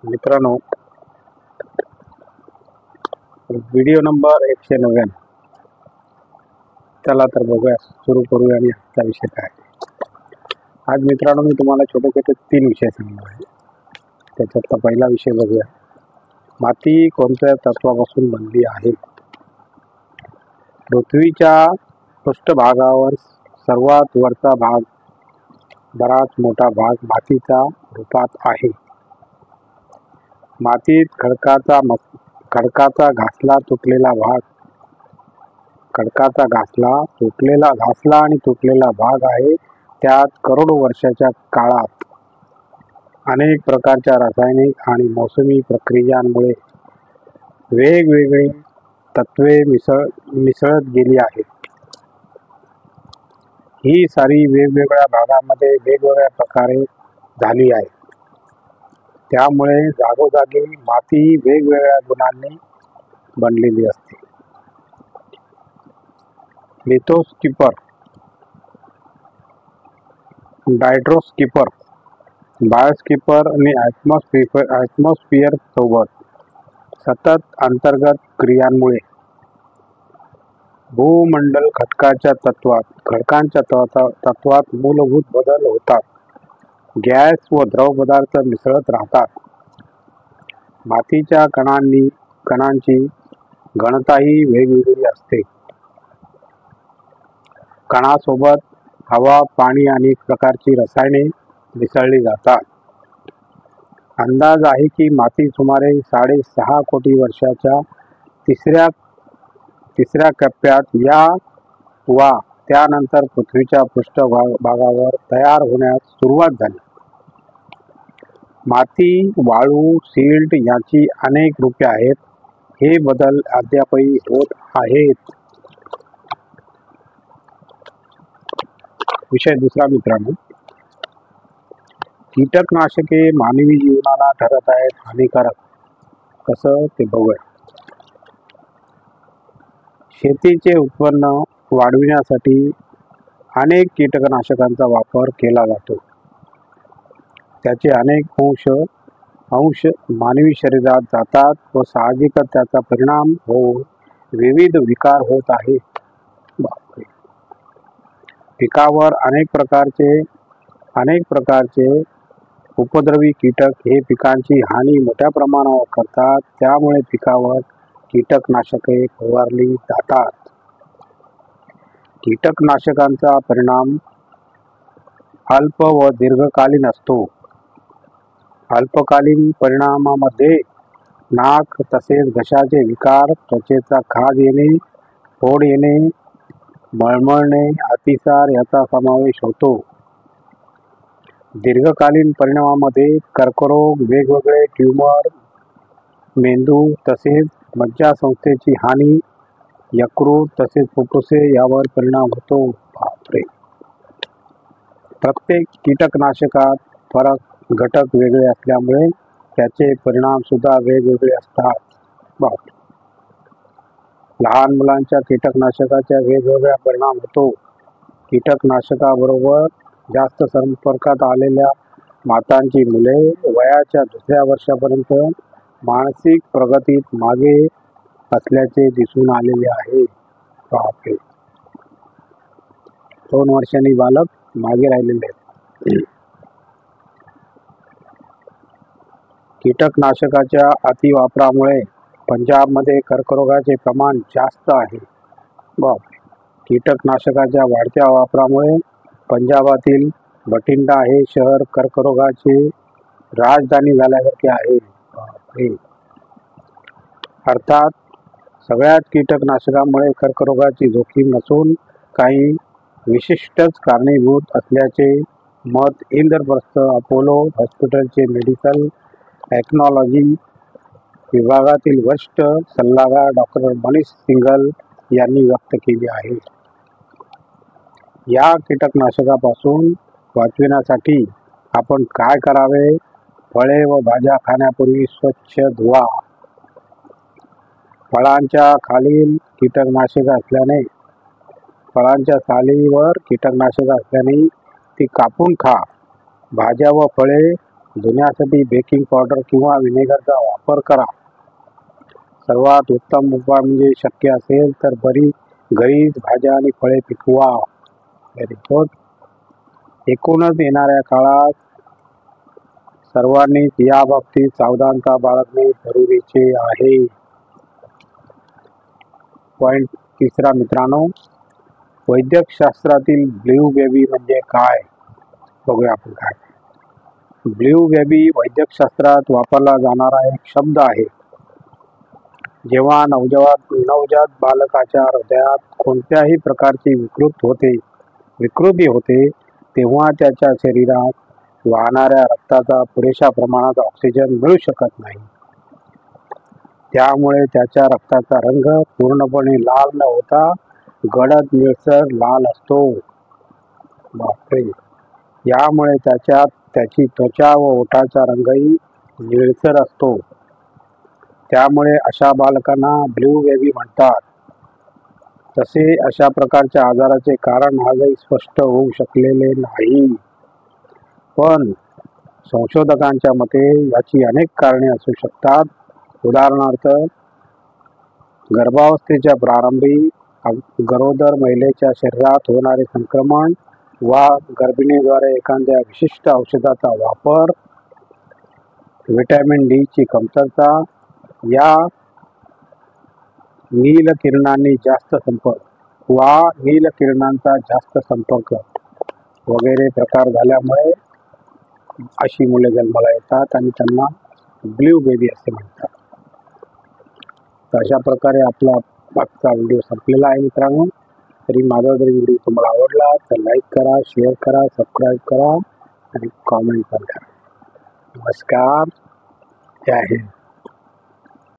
मित्रांनो, video number 199. चला तर बघूया, सुरू करूया. आणि आजचा विषय काय? आज मित्रांनो मी तुम्हाला छोटे छोटे 3 विषय सांगणार आहे. त्याच्यातला पहिला विषय बघूया. माती कोणत्या तत्वापासून बनली आहे? पृथ्वीच्या पृष्ठभागावर सर्वात वरचा भाग, बराच मोठा भाग मातीच्या रूपात आहे. मातीत खडकाचा घासला तुटलेला भाग आहे. त्यात करोडो वर्षाच्या काळात अनेक प्रकारच्या रासायनिक आणि मौसमी प्रक्रियांमुळे वेगवेगळी तत्वे मिसळत गेली आहेत. ही सारी वेगवेगळ्या भागांमध्ये वेगवेगळ्या प्रकारे झाली आहे. त्यामुळे जागोजागी माती वेगवेगळ्या गुणांनी बनलेली असते. लिथोस्किपर, डायट्रोस्किपर, बायोस्किपर आणि ॲटमॉस्फिअर सोबत सतत अंतर्गत क्रियांमुळे भूमंडल खडकांच्या तत्वात मूलभूत बदल होतात. गॅस व द्रव पदार्थ मिसळत राहतात. मातीच्या कणांची घनताही वेगवेगळी असते. कणासोबत हवा, पाणी आणि प्रकारची रसायने मिसळली जातात. अंदाज आहे की माती सुमारे 6.5 कोटी वर्षाच्या तिसऱ्या टप्प्यात वा त्यानंतर पृथ्वीच्या पृष्ठभागावर तयार होण्यास सुरुवात झाली. माती, वाळू, सिल्ट याची अनेक रूपे आहेत. हे बदल अद्यापही होत आहेत. विषय दुसरा मित्रांनो, कीटकनाशके मानवी जीवनाला ठरत आहेत हानिकारक. कसं ते बघूया. शेतीचे उत्पन्न वाढविण्यासाठी अनेक कीटकनाशकांचा वापर केला जातो. त्याचे अनेक अंश मानवी शरीरात जातात व साहजिकच त्याचा परिणाम होऊन विविध विकार होत आहेत. पिकावर अनेक प्रकारचे उपद्रवी कीटक हे पिकांची हानी मोठ्या प्रमाणावर करतात. त्यामुळे पिकावर कीटकनाशके फवारली जातात. कीटकनाशकांचा परिणाम अल्प व दीर्घकालीन असतो. अल्पकालीन परिणामामध्ये नाक तसेच घशाचे विकार, त्वचेचा खाज येणे, फोड येणे, मळमळणे, अतिसार याचा समावेश होतो. दीर्घकालीन परिणामामध्ये कर्करोग, वेगवेगळे ट्यूमर, मेंदू तसेच मज्जासंस्थेची हानी, यकृत तसेच फुफ्फुसे यावर परिणाम होतो. प्रत्येक कीटकनाशकात घटक वेगळे असल्यामुळे त्याचे परिणाम सुद्धा वेगवेगळे असतात. लहान मुलांच्या कीटकनाशकाचा वेगवेगळा परिणाम होतो. कीटकनाशकाबरोबर जास्त संपर्कात आलेल्या मातांची मुले वयाच्या 2ऱ्या वर्षापर्यंत मानसिक प्रगतीत मागे असल्याचे दिसून आलेले आहे. 2 वर्षांनी बालक मागे राहिलेले आहेत. कीटकनाशकाच्या अतिवापरामुळे पंजाबमध्ये कर्करोगाचे प्रमाण जास्त आहे. कीटकनाशकाच्या वाढत्या वापरामुळे पंजाबातील बठिंडा हे शहर कर्करोगाची राजधानी झाल्यासारखे आहे. अर्थात सगळ्याच कीटकनाशकांमुळे कर्करोगाची जोखीम नसून काही विशिष्टच कारणीभूत असल्याचे मत इंद्रप्रस्थ अपोलो हॉस्पिटलचे मेडिकल टेक्नॉलॉजी विभागातील वरिष्ठ सल्लागार डॉक्टर मनीष सिंघल यांनी व्यक्त केले आहे. या कीटकनाशकापासून वाचविण्यासाठी आपण काय करावे? फळे व भाज्या खाण्यापूर्वी स्वच्छ धुवा. फळांच्या खालील कीटकनाशक असल्याने फळांच्या सालीवर कीटकनाशक असल्याने ती कापून खा. भाज्या व फळे धुण्यासाठी बेकिंग पावडर किंवा व्हिनेगरचा वापर करा. सर्वात उत्तम उपाय म्हणजे शक्य असेल तर घरीच भाज्या आणि फळे पिकवा. Very good. एकूणच येणाऱ्या काळात सर्वांनीच या बाबतीत सावधानता बाळगणे जरुरीचे आहे. पॉइंट तिसरा मित्रांनो, वैद्यकशास्त्रातील ब्ल्यू बेबी म्हणजे काय बघूया आपण. काय ब्ल्यू बेबी वैद्यकशास्त्रात वापरला जाणारा एक शब्द आहे. जेव्हा नवजात बालकाच्या हृदयात कोणत्याही प्रकारची विकृती होते तेव्हा त्याच्या शरीरात वाहणाऱ्या रक्ताचा पुरेशा प्रमाणात ऑक्सिजन मिळू शकत नाही. त्यामुळे त्याच्या रक्ताचा रंग पूर्णपणे लाल न होता गडद निळसर लाल असतो. बापरे. यामुळे त्याची त्वचा व ओठाचा रंगही निळसर असतो. त्यामुळे अशा बालकांना ब्ल्यू बेबी म्हणतात. तसे अशा प्रकारच्या आजाराचे कारण आजही स्पष्ट होऊ शकलेले नाही. पण संशोधकांच्या मते याची अनेक कारणे असू शकतात. उदाहरणार्थ, गर्भावस्थेच्या प्रारंभी गरोदर महिलेच्या शरीरात होणारे संक्रमण वा गर्भिणीद्वारे एखाद्या विशिष्ट औषधाचा वापर, व्हिटॅमिन डी ची कमतरता, या नीलकिरणांचा जास्त संपर्क वगैरे प्रकार झाल्यामुळे अशी मुले जन्माला येतात आणि त्यांना ब्ल्यू बेबी असे म्हणतात. तर अशा प्रकारे आपला आजचा व्हिडिओ संपलेला आहे मित्रांनो. तरी माझा जर व्हिडिओ तुम्हाला आवडला तर लाईक करा, शेअर करा, सबस्क्राईब करा आणि कॉमेंट पण करा. नमस्कार. जय हिंद.